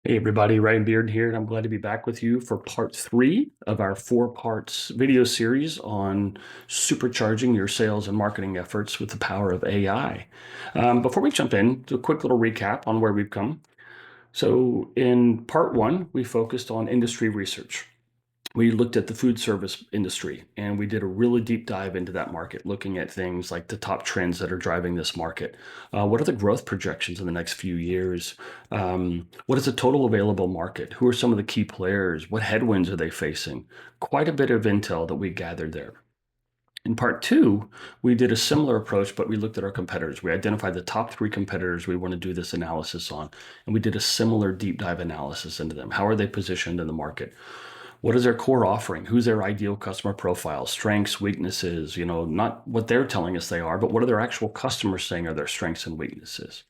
Hey everybody, Ryan Beard here, and I'm glad to be back with you for part 3 of our 4 parts video series on supercharging your sales and marketing efforts with the power of AI. Before we jump in, do a quick little recap on where we've come. So in part 1, we focused on industry research. We looked at the food service industry and we did a really deep dive into that market, looking at things like the top trends that are driving this market. What are the growth projections in the next few years? What is the total available market? Who are some of the key players? What headwinds are they facing? Quite a bit of intel that we gathered there. In part 2, we did a similar approach, but we looked at our competitors. We identified the top 3 competitors we want to do this analysis on, and we did a similar deep dive analysis into them. How are they positioned in the market? What is their core offering? Who's their ideal customer profile? Strengths, weaknesses, not what they're telling us they are, but what are their actual customers saying are their strengths and weaknesses?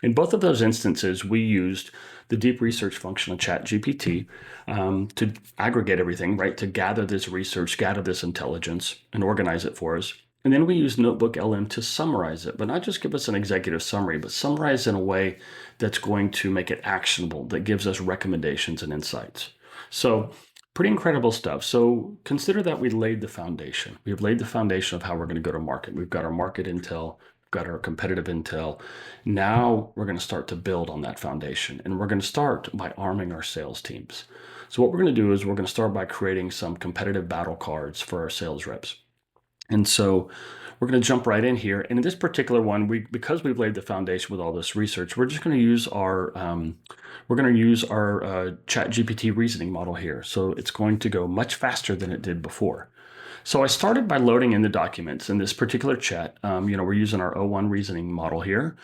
In both of those instances, we used the deep research function of ChatGPT to aggregate everything, right? To gather this research, gather this intelligence, and organize it for us. And then we used Notebook LM to summarize it, but not just give us an executive summary, but summarize in a way that's going to make it actionable, that gives us recommendations and insights. So pretty incredible stuff. So consider that we laid the foundation. We've laid the foundation of how we're going to go to market. We've got our market intel, we've got our competitive intel. Now we're going to start to build on that foundation, and we're going to start by arming our sales teams. So what we're going to do is we're going to start by creating some competitive battle cards for our sales reps. And so we're going to jump right in here. And in this particular one, because we've laid the foundation with all this research, we're just going to use our ChatGPT reasoning model here. So it's going to go much faster than it did before. So I started by loading in the documents in this particular chat. We're using our O1 reasoning model here.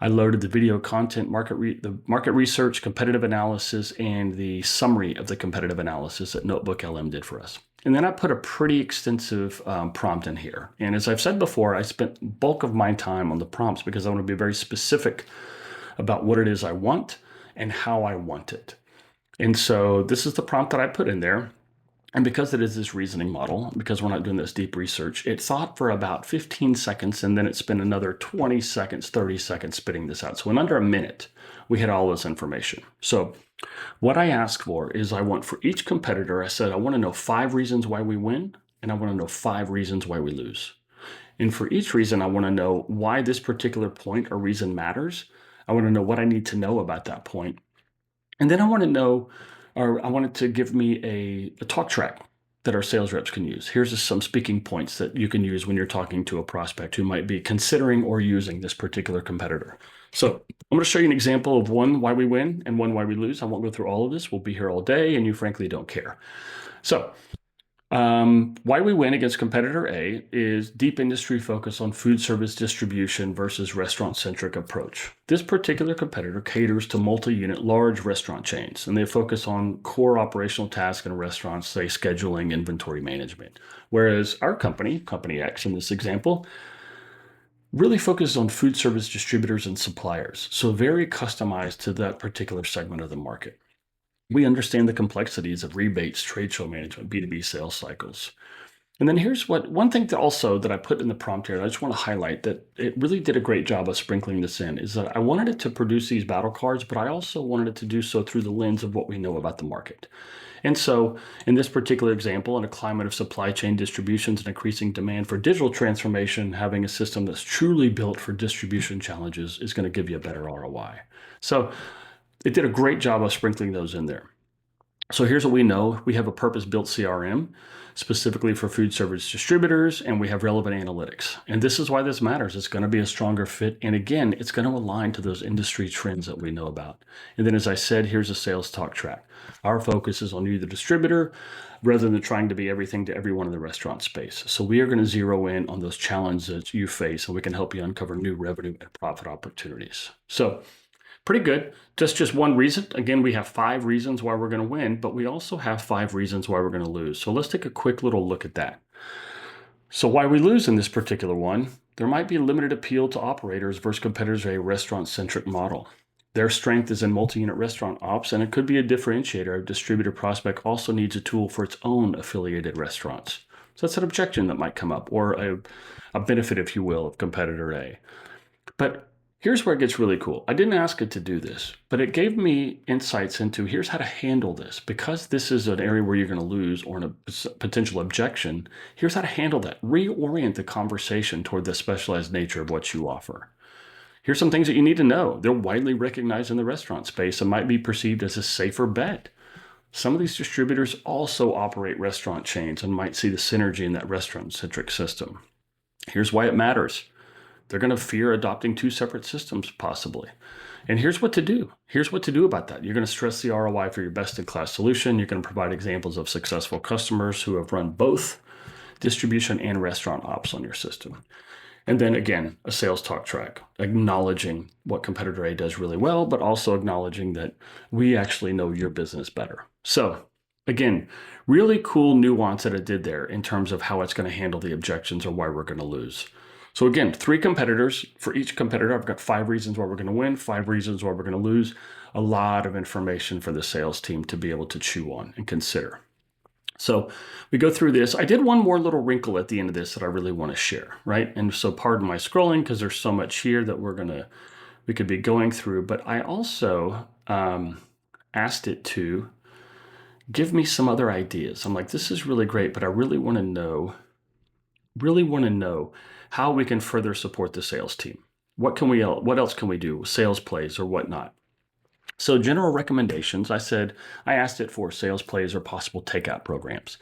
I loaded the video content, the market research, competitive analysis, and the summary of the competitive analysis that Notebook LM did for us. And then I put a pretty extensive prompt in here. And as I've said before, I spent bulk of my time on the prompts because I want to be very specific about what it is I want and how I want it. And so this is the prompt that I put in there. And because it is this reasoning model, because we're not doing this deep research, it thought for about 15 seconds, and then it spent another 20 seconds, 30 seconds spitting this out. So in under a minute, we had all this information. So what I asked for is I want for each competitor, I said, I want to know 5 reasons why we win, and I want to know 5 reasons why we lose. And for each reason, I want to know why this particular point or reason matters. I want to know what I need to know about that point. And then I want to know, or I want it to give me a talk track that our sales reps can use. Here's some speaking points that you can use when you're talking to a prospect who might be considering or using this particular competitor. So I'm going to show you an example of one why we win and one why we lose. I won't go through all of this. We'll be here all day, and you frankly don't care. So why we win against competitor A is deep industry focus on food service distribution versus restaurant-centric approach. This particular competitor caters to multi-unit large restaurant chains, and they focus on core operational tasks in restaurants, say scheduling, inventory management. Whereas our company, Company X in this example, really focuses on food service distributors and suppliers, so very customized to that particular segment of the market. We understand the complexities of rebates, trade show management, B2B sales cycles. And then here's one thing that I put in the prompt here, and I just want to highlight that it really did a great job of sprinkling this in, is that I wanted it to produce these battle cards, but I also wanted it to do so through the lens of what we know about the market. And so in this particular example, in a climate of supply chain distributions and increasing demand for digital transformation, having a system that's truly built for distribution challenges is going to give you a better ROI. So it did a great job of sprinkling those in there. So here's what we know. We have a purpose-built CRM specifically for food service distributors, and we have relevant analytics. And this is why this matters. It's going to be a stronger fit. And again, it's going to align to those industry trends that we know about. And then, as I said, here's a sales talk track. Our focus is on you, the distributor, rather than trying to be everything to everyone in the restaurant space. So we are going to zero in on those challenges that you face, and we can help you uncover new revenue and profit opportunities. So pretty good. Just one reason. Again, we have 5 reasons why we're going to win, but we also have 5 reasons why we're going to lose. So let's take a quick little look at that. So why we lose in this particular one, there might be limited appeal to operators versus competitors of a restaurant-centric model. Their strength is in multi-unit restaurant ops, and it could be a differentiator. A distributor prospect also needs a tool for its own affiliated restaurants. So that's an objection that might come up, or a benefit, if you will, of competitor A. But Here's where it gets really cool. I didn't ask it to do this, but it gave me insights into here's how to handle this. Because this is an area where you're going to lose or a potential objection, here's how to handle that. Reorient the conversation toward the specialized nature of what you offer. Here's some things that you need to know. They're widely recognized in the restaurant space and might be perceived as a safer bet. Some of these distributors also operate restaurant chains and might see the synergy in that restaurant-centric system. Here's why it matters. They're going to fear adopting two separate systems, possibly. And here's what to do. Here's what to do about that. You're going to stress the ROI for your best-in-class solution. You're going to provide examples of successful customers who have run both distribution and restaurant ops on your system. And then again, a sales talk track, acknowledging what competitor A does really well, but also acknowledging that we actually know your business better. So again, really cool nuance that it did there in terms of how it's going to handle the objections or why we're going to lose. So again, 3 competitors. For each competitor, I've got 5 reasons why we're going to win, 5 reasons why we're going to lose. A lot of information for the sales team to be able to chew on and consider. So we go through this. I did one more little wrinkle at the end of this that I really want to share, right? And so pardon my scrolling because there's so much here that we could be going through. But I also asked it to give me some other ideas. I'm like, this is really great, but I really want to know how we can further support the sales team. What else can we do? Sales plays or whatnot. So general recommendations, I asked it for sales plays or possible takeout programs.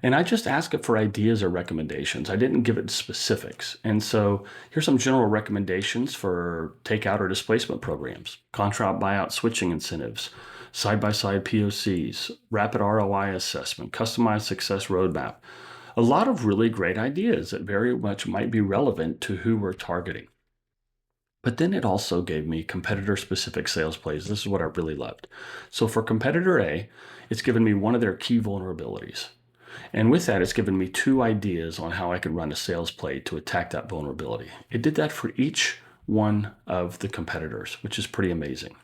And I just asked it for ideas or recommendations. I didn't give it specifics. And so here's some general recommendations for takeout or displacement programs, contract buyout switching incentives, side-by-side POCs, rapid ROI assessment, customized success roadmap. A lot of really great ideas that very much might be relevant to who we're targeting. But then it also gave me competitor-specific sales plays. This is what I really loved. So for competitor A, it's given me one of their key vulnerabilities. And with that, it's given me 2 ideas on how I could run a sales play to attack that vulnerability. It did that for each one of the competitors, which is pretty amazing.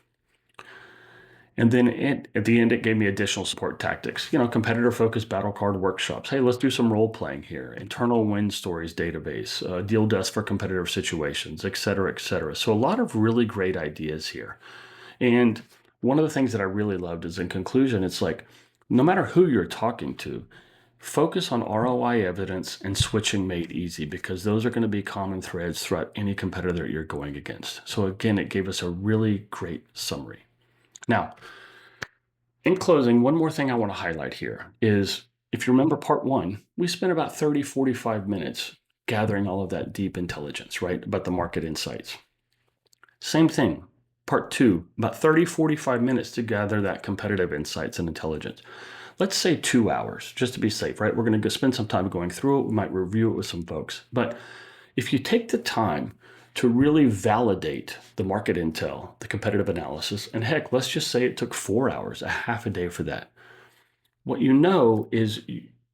And then at the end, it gave me additional support tactics. Competitor-focused battle card workshops. Hey, let's do some role-playing here. Internal win stories database, deal desk for competitive situations, et cetera, et cetera. So a lot of really great ideas here. And one of the things that I really loved is in conclusion, it's like, no matter who you're talking to, focus on ROI evidence and switching made easy, because those are going to be common threads throughout any competitor that you're going against. So again, it gave us a really great summary. Now, in closing, one more thing I want to highlight here is, if you remember part 1, we spent about 30, 45 minutes gathering all of that deep intelligence, right, about the market insights. Same thing, part 2, about 30, 45 minutes to gather that competitive insights and intelligence. Let's say 2 hours, just to be safe, right? We're going to go spend some time going through it. We might review it with some folks. But if you take the time to really validate the market intel, the competitive analysis, and heck, let's just say it took 4 hours, a half a day for that. What you know is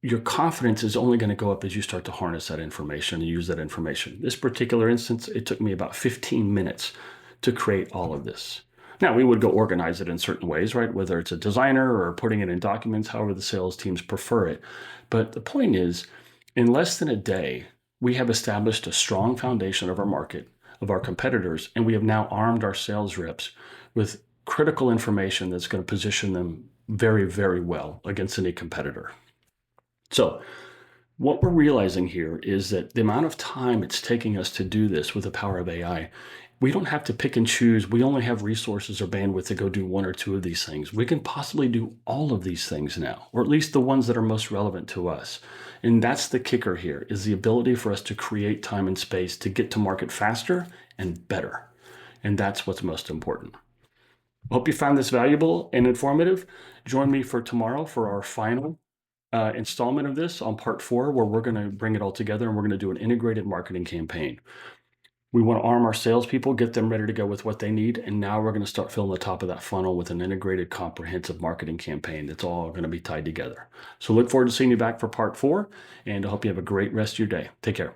your confidence is only going to go up as you start to harness that information and use that information. This particular instance, it took me about 15 minutes to create all of this. Now, we would go organize it in certain ways, right? Whether it's a designer or putting it in documents, however the sales teams prefer it. But the point is, in less than a day, we have established a strong foundation of our market, of our competitors, and we have now armed our sales reps with critical information that's going to position them very, very well against any competitor. So what we're realizing here is that the amount of time it's taking us to do this with the power of AI, we don't have to pick and choose. We only have resources or bandwidth to go do 1 or 2 of these things. We can possibly do all of these things now, or at least the ones that are most relevant to us. And that's the kicker here, is the ability for us to create time and space to get to market faster and better. And that's what's most important. I hope you found this valuable and informative. Join me for tomorrow for our final installment of this on part 4, where we're going to bring it all together and we're going to do an integrated marketing campaign. We want to arm our salespeople, get them ready to go with what they need. And now we're going to start filling the top of that funnel with an integrated, comprehensive marketing campaign that's all going to be tied together. So look forward to seeing you back for part 4, and I hope you have a great rest of your day. Take care.